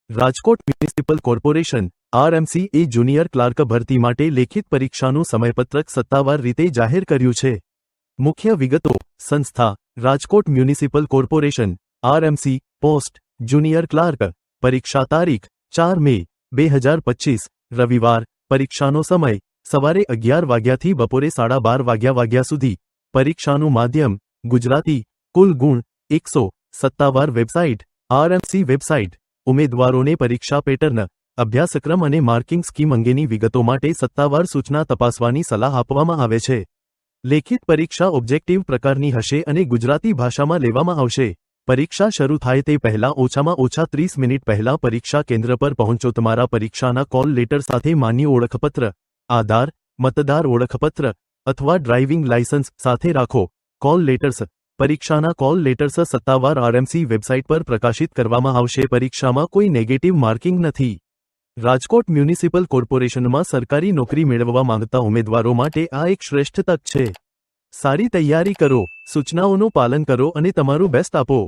Rajkot municipal corporation RMC એ junior clerk ભરતી માટે લેખિત પરીક્ષાનું સમયપત્રક સત્તાવાર રીતે જાહેર કર્યું છે. મુખ્ય વિગતો. સંસ્થા Rajkot municipal corporation RMC post junior clerk. પરીક્ષા તારીખ 4 મે 2025 રવિવાર. પરીક્ષાનો સમય સવારે 11 વાગ્યાથી બપોરે 12:30 વાગ્યા સુધી. પરીક્ષાનું માધ્યમ ગુજરાતી. કુલ ગુણ 100. સત્તાવાર વેબસાઇટ આરએમસી વેબસાઇટ. ઉમેદવારોને પરીક્ષા પેટર્ન, અભ્યાસક્રમ અને માર્કિંગ સ્કીમ અંગેની વિગતો માટે સત્તાવાર સૂચના તપાસવાની સલાહ આપવામાં આવે છે. લેખિત પરીક્ષા ઓબ્જેક્ટિવ પ્રકારની હશે અને ગુજરાતી ભાષામાં લેવામાં આવશે. પરીક્ષા શરૂ થાય તે પહેલાં ઓછામાં ઓછા 30 મિનિટ પહેલાં પરીક્ષા કેન્દ્ર પર પહોંચો. તમારા પરીક્ષાના કોલ લેટર સાથે માન્ય ઓળખપત્ર, આધાર, મતદાર ઓળખપત્ર અથવા ડ્રાઇવિંગ લાયસન્સ સાથે રાખો. Call letters. પરીક્ષાના કોલ લેટર્સ સત્તાવાર આરએમસી વેબસાઇટ પર પ્રકાશિત કરવામાં આવશે. પરીક્ષામાં કોઈ નેગેટિવ માર્કિંગ નથી. રાજકોટ મ્યુનિસિપલ કોર્પોરેશનમાં સરકારી નોકરી મેળવવા માંગતા ઉમેદવારો માટે આ એક શ્રેષ્ઠ તક છે. સારી તૈયારી કરો, સૂચનાઓનું પાલન કરો અને તમારું બેસ્ટ આપો.